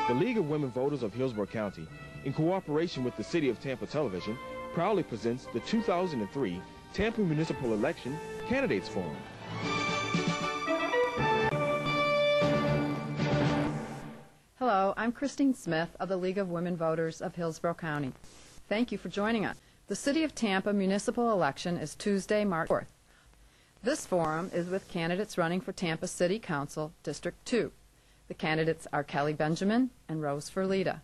The League of Women Voters of Hillsborough County, in cooperation with the City of Tampa Television, proudly presents the 2003 Tampa Municipal Election Candidates Forum. Hello, I'm Christine Smith of the League of Women Voters of Hillsborough County. Thank you for joining us. The City of Tampa municipal election is Tuesday, March 4th. This forum is with candidates running for Tampa City Council, District 2. The candidates are Kelly Benjamin and Rose Ferlita.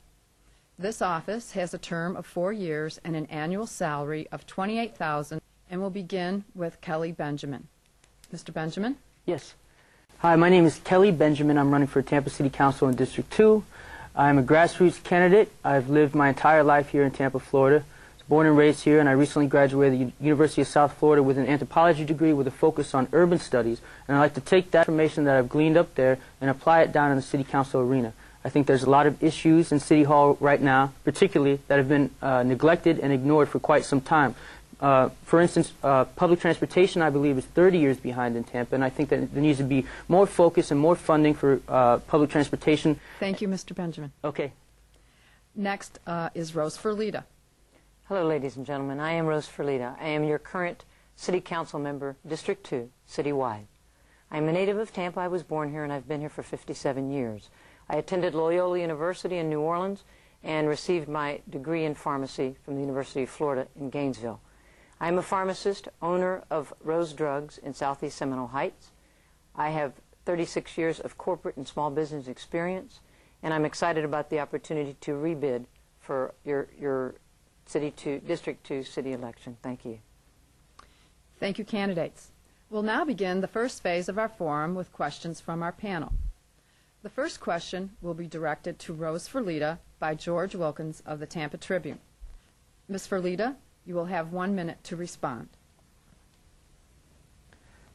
This office has a term of 4 years and an annual salary of $28,000 and will begin with Kelly Benjamin. Mr. Benjamin? Yes. Hi, my name is Kelly Benjamin. I'm running for Tampa City Council in District 2. I'm a grassroots candidate. I've lived my entire life here in Tampa, Florida. I was born and raised here, and I recently graduated the University of South Florida with an anthropology degree with a focus on urban studies. And I'd like to take that information that I've gleaned up there and apply it down in the City Council arena. I think there's a lot of issues in City Hall right now, particularly that have been neglected and ignored for quite some time. For instance, public transportation, I believe, is 30 years behind in Tampa, and I think that there needs to be more focus and more funding for public transportation. Thank you, Mr. Benjamin. Okay. Next is Rose Ferlita. Hello, ladies and gentlemen. I am Rose Ferlita. I am your current City Council member, District 2, citywide. I am a native of Tampa. I was born here, and I've been here for 57 years. I attended Loyola University in New Orleans and received my degree in pharmacy from the University of Florida in Gainesville. I am a pharmacist, owner of Rose Drugs in Southeast Seminole Heights. I have 36 years of corporate and small business experience, and I'm excited about the opportunity to rebid for your District 2 city election. Thank you. Thank you, candidates. We'll now begin the first phase of our forum with questions from our panel. The first question will be directed to Rose Ferlita by George Wilkins of the Tampa Tribune. Ms. Ferlita, you will have 1 minute to respond.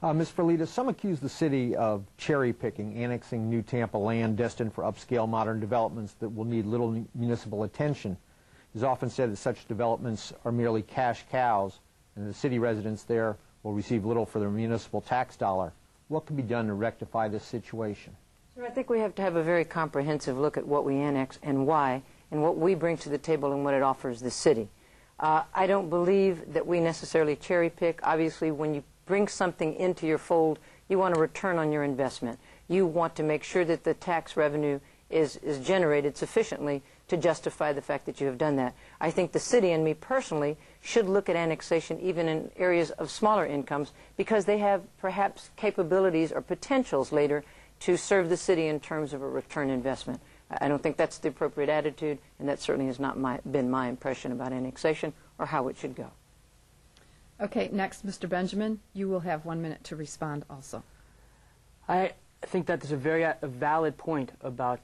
Ms. Ferlita, some accuse the city of cherry-picking, annexing new Tampa land destined for upscale modern developments that will need little municipal attention. It is often said that such developments are merely cash cows, and the city residents there will receive little for their municipal tax dollar. What can be done to rectify this situation? Sir, I think we have to have a very comprehensive look at what we annex and why, and what we bring to the table and what it offers the city. I don't believe that we necessarily cherry-pick. Obviously, when you bring something into your fold, you want a return on your investment. You want to make sure that the tax revenue is generated sufficiently to justify the fact that you have done that. I think the city and me personally should look at annexation even in areas of smaller incomes because they have perhaps capabilities or potentials later to serve the city in terms of a return investment. I don't think that's the appropriate attitude, and that certainly has not been my impression about annexation or how it should go. Okay, next, Mr. Benjamin, you will have 1 minute to respond also. I think that there's a very valid point about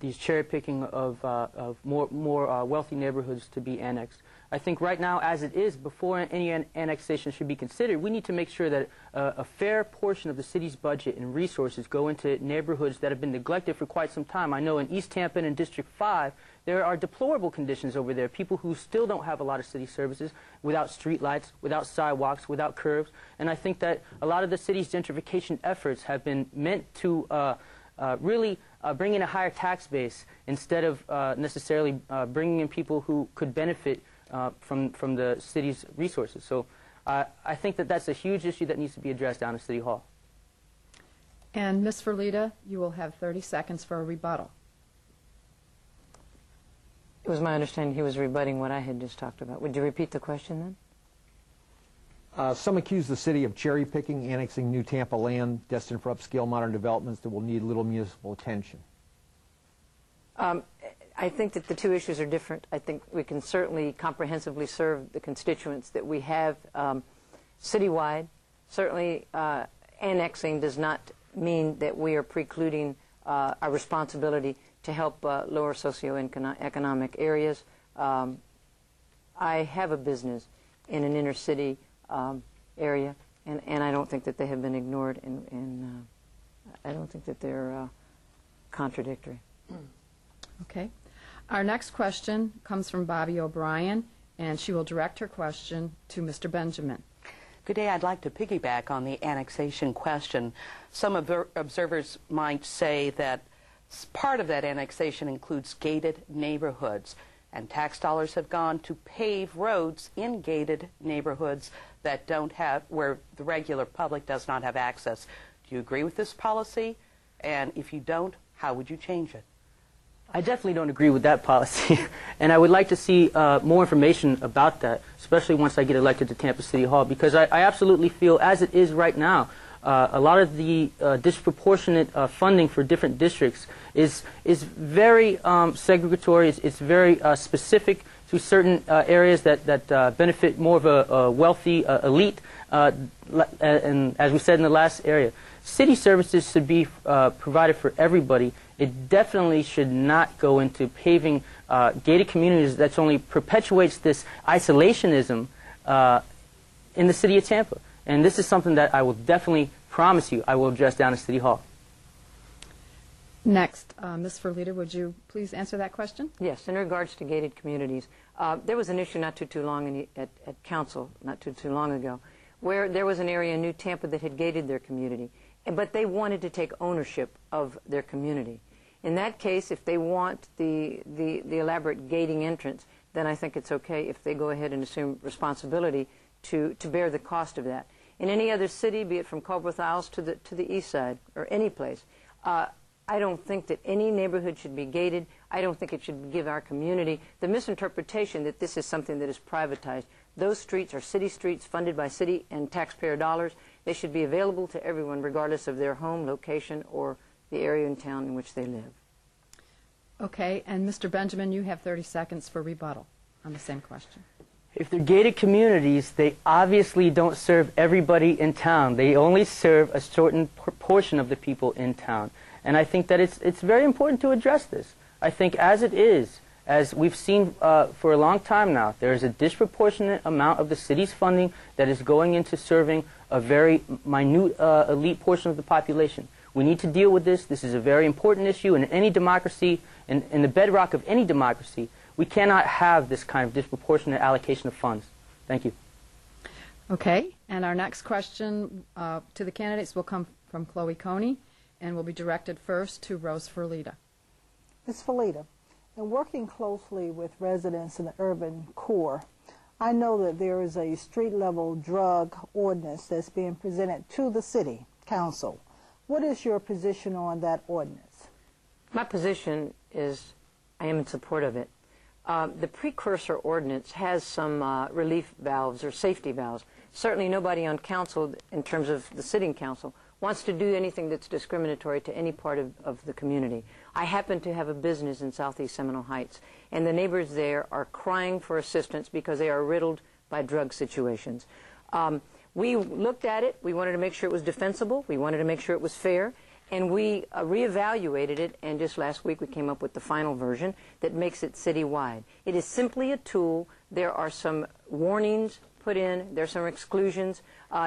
these cherry-picking of more wealthy neighborhoods to be annexed. I think right now, as it is, before any annexation should be considered, we need to make sure that a fair portion of the city's budget and resources go into neighborhoods that have been neglected for quite some time. I know in East Tampa and in District 5, there are deplorable conditions over there. People who still don't have a lot of city services, without street lights, without sidewalks, without curbs. And I think that a lot of the city's gentrification efforts have been meant to really bring in a higher tax base instead of necessarily bringing in people who could benefit from the city's resources. So I think that that's a huge issue that needs to be addressed down at City Hall. And Ms. Ferlita, you will have 30 seconds for a rebuttal. It was my understanding he was rebutting what I had just talked about. Would you repeat the question then? Some accuse the city of cherry-picking, annexing new Tampa land destined for upscale modern developments that will need little municipal attention. I think that the two issues are different. I think we can certainly comprehensively serve the constituents that we have citywide. Certainly, annexing does not mean that we are precluding our responsibility to help lower socioeconomic areas. I have a business in an inner city area, and I don't think that they have been ignored, and I don't think that they're contradictory. Okay. Our next question comes from Bobby O'Brien, and she will direct her question to Mr. Benjamin. Good day. I'd like to piggyback on the annexation question. Some observers might say that Part of that annexation includes gated neighborhoods, and tax dollars have gone to pave roads in gated neighborhoods that don't have, where the regular public does not have access. Do you agree with this policy? And if you don't, how would you change it? I definitely don't agree with that policy, and I would like to see more information about that, especially once I get elected to Tampa City Hall, because I absolutely feel, as it is right now, a lot of the disproportionate funding for different districts is very segregatory. It's very specific to certain areas that benefit more of a wealthy elite, and as we said in the last area, city services should be provided for everybody. It definitely should not go into paving gated communities that only perpetuates this isolationism in the city of Tampa. And this is something that I will definitely promise you I will address down at City Hall. Next, Ms. Ferlita, would you please answer that question? Yes, in regards to gated communities, there was an issue not too long at Council, not too long ago, where there was an area in New Tampa that had gated their community, but they wanted to take ownership of their community. In that case, if they want the elaborate gating entrance, then I think it's okay if they go ahead and assume responsibility to bear the cost of that. In any other city, be it from Coburg Isles to the east side or any place, I don't think that any neighborhood should be gated. I don't think it should give our community the misinterpretation that this is something that is privatized. Those streets are city streets funded by city and taxpayer dollars. They should be available to everyone regardless of their home, location, or the area in town in which they live. Okay, and Mr. Benjamin, you have 30 seconds for rebuttal on the same question. If they're gated communities, they obviously don't serve everybody in town. They only serve a certain portion of the people in town. And I think that it's very important to address this. I think as it is, as we've seen for a long time now, there is a disproportionate amount of the city's funding that is going into serving a very minute elite portion of the population. We need to deal with this. This is a very important issue in any democracy, in the bedrock of any democracy. We cannot have this kind of disproportionate allocation of funds. Thank you. Okay, and our next question to the candidates will come from Chloe Coney and will be directed first to Rose Ferlita. Ms. Ferlita, in working closely with residents in the urban core, I know that there is a street-level drug ordinance that's being presented to the City Council. What is your position on that ordinance? My position is I am in support of it. The precursor ordinance has some relief valves or safety valves. Certainly nobody on council, in terms of the sitting council, wants to do anything that's discriminatory to any part of the community. I happen to have a business in Southeast Seminole Heights, and the neighbors there are crying for assistance because they are riddled by drug situations. We looked at it. We wanted to make sure it was defensible. We wanted to make sure it was fair. And we reevaluated it, and just last week we came up with the final version that makes it citywide. It is simply a tool. There are some warnings put in. There are some exclusions.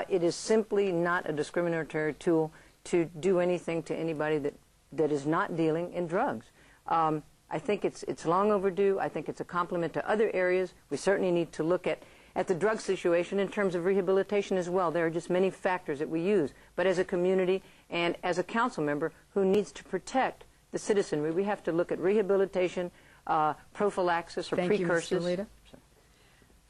It is simply not a discriminatory tool to do anything to anybody that is not dealing in drugs. I think it's long overdue. I think it's a complement to other areas. We certainly need to look at the drug situation in terms of rehabilitation as well. There are just many factors that we use. But as a community and as a council member who needs to protect the citizenry, we have to look at rehabilitation, prophylaxis, or precursors. Thank you, Ms.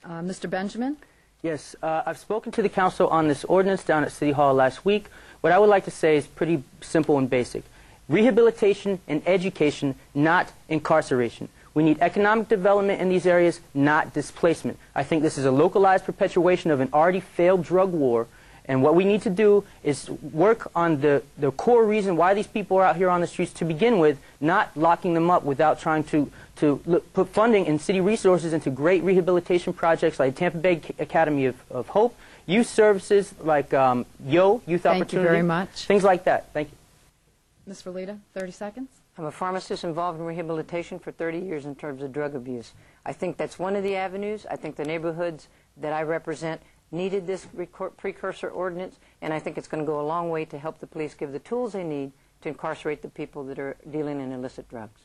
Ferlita. Mr. Benjamin? Yes, I've spoken to the council on this ordinance down at City Hall last week. What I would like to say is pretty simple and basic. Rehabilitation and education, not incarceration. We need economic development in these areas, not displacement. I think this is a localized perpetuation of an already failed drug war, and what we need to do is work on the core reason why these people are out here on the streets to begin with, not locking them up without trying to put funding and city resources into great rehabilitation projects like Tampa Bay Academy of Hope, youth services like YO, Youth Opportunity. Thank you very much. Things like that. Thank you. Ms. Ferlita, 30 seconds. I'm a pharmacist involved in rehabilitation for 30 years in terms of drug abuse. I think that's one of the avenues. I think the neighborhoods that I represent needed this precursor ordinance, and I think it's going to go a long way to help the police give the tools they need to incarcerate the people that are dealing in illicit drugs.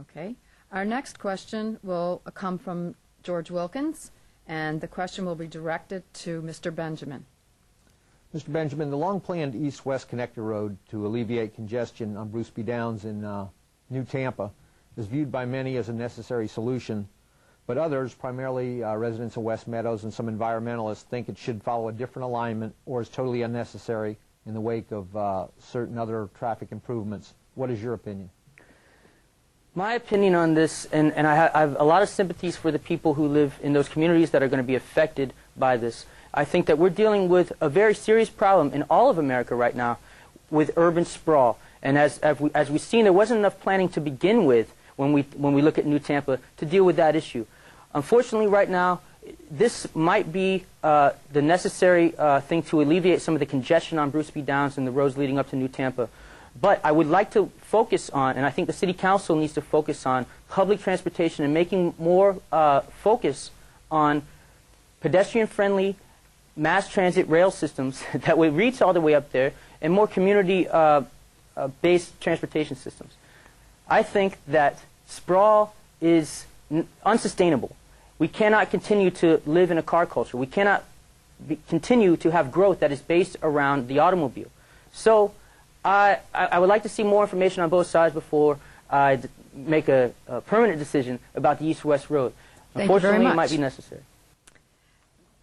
Okay. Our next question will come from George Wilkins, and the question will be directed to Mr. Benjamin. Mr. Benjamin, the long-planned east-west connector road to alleviate congestion on Bruce B. Downs in New Tampa is viewed by many as a necessary solution, but others, primarily residents of West Meadows and some environmentalists, think it should follow a different alignment or is totally unnecessary in the wake of certain other traffic improvements. What is your opinion? My opinion on this, and I have a lot of sympathies for the people who live in those communities that are going to be affected by this. I think that we're dealing with a very serious problem in all of America right now with urban sprawl. And as we've seen, there wasn't enough planning to begin with when we look at New Tampa to deal with that issue. Unfortunately, right now, this might be the necessary thing to alleviate some of the congestion on Bruce B. Downs and the roads leading up to New Tampa. But I would like to focus on, and I think the City Council needs to focus on, public transportation and making more focus on pedestrian-friendly mass transit rail systems that would reach all the way up there, and more community-based transportation systems. I think that sprawl is unsustainable. We cannot continue to live in a car culture. We cannot continue to have growth that is based around the automobile. So I would like to see more information on both sides before I make a permanent decision about the east-west road. Unfortunately, it might be necessary.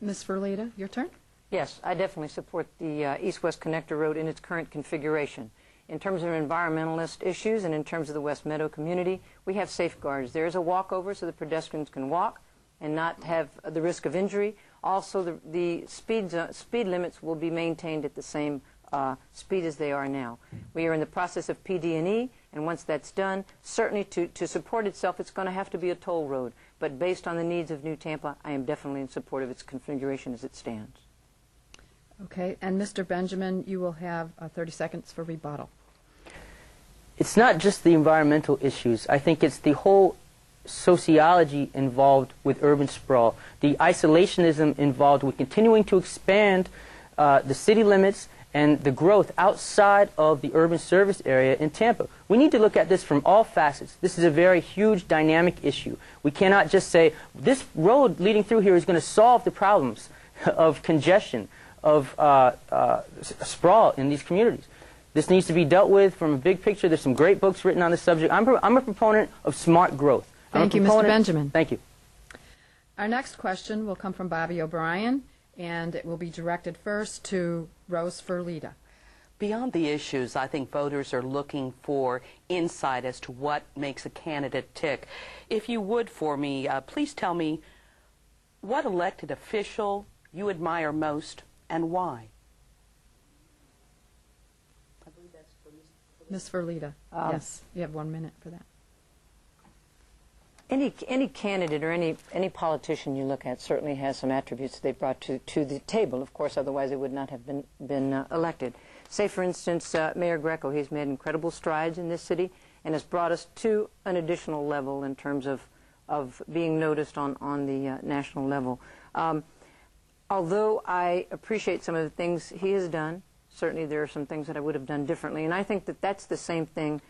Ms. Ferlita, your turn. Yes, I definitely support the east-west connector road in its current configuration. In terms of environmentalist issues and in terms of the West Meadow community, we have safeguards. There is a walkover so the pedestrians can walk and not have the risk of injury. Also, the speed limits will be maintained at the same speed as they are now. We are in the process of PD&E, and once that's done, certainly to support itself, it's going to have to be a toll road. But based on the needs of New Tampa, I am definitely in support of its configuration as it stands. Okay, and Mr. Benjamin, you will have 30 seconds for rebuttal. It's not just the environmental issues. I think it's the whole sociology involved with urban sprawl, the isolationism involved with continuing to expand the city limits and the growth outside of the urban service area in Tampa. We need to look at this from all facets. This is a very huge dynamic issue. We cannot just say, this road leading through here is going to solve the problems of congestion, of sprawl in these communities. This needs to be dealt with from a big picture. There's some great books written on this subject. I'm a proponent of smart growth. Thank you, Mr. Benjamin. Thank you. Our next question will come from Bobby O'Brien, and it will be directed first to Rose Ferlita. Beyond the issues, I think voters are looking for insight as to what makes a candidate tick. If you would, for me, please tell me what elected official you admire most and why. I believe that's for Ms. Ferlita. Yes, you have 1 minute for that. Any candidate or any politician you look at certainly has some attributes they brought to the table. Of course, otherwise they would not have been elected. Say, for instance, Mayor Greco. He's made incredible strides in this city and has brought us to an additional level in terms of being noticed on the national level. Although I appreciate some of the things he has done, certainly there are some things that I would have done differently, and I think that that's the same thing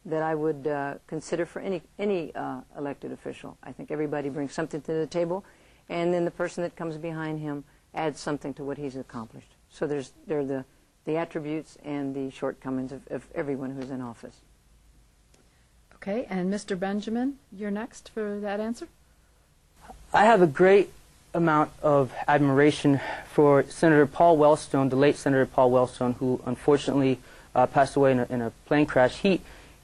that I would consider for any elected official. I think everybody brings something to the table, and then the person that comes behind him adds something to what he's accomplished. So there are the attributes and the shortcomings of everyone who's in office. Okay, and Mr. Benjamin, you're next for that answer. I have a great amount of admiration for Senator Paul Wellstone, the late Senator Paul Wellstone, who unfortunately passed away in a plane crash.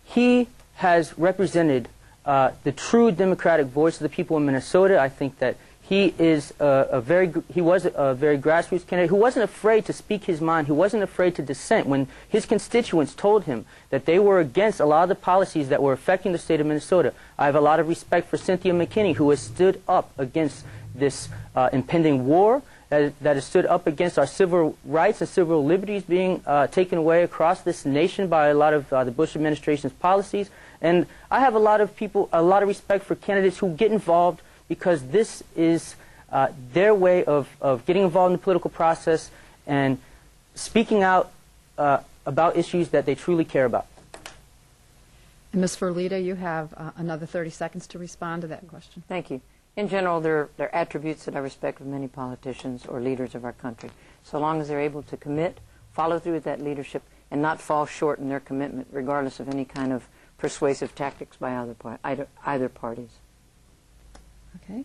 He has represented the true democratic voice of the people in Minnesota. I think that he was a very grassroots candidate who wasn't afraid to speak his mind, who wasn't afraid to dissent when his constituents told him that they were against a lot of the policies that were affecting the state of Minnesota. I have a lot of respect for Cynthia McKinney, who has stood up against this impending war, that has stood up against our civil rights and civil liberties being taken away across this nation by a lot of the Bush administration's policies. And I have a lot of respect for candidates who get involved because this is their way of getting involved in the political process and speaking out about issues that they truly care about. And Ms. Ferlita, you have another 30 seconds to respond to that question. Thank you. In general, they're attributes that I respect of many politicians or leaders of our country, so long as they're able to commit, follow through with that leadership, and not fall short in their commitment, regardless of any kind of persuasive tactics by either parties. Okay.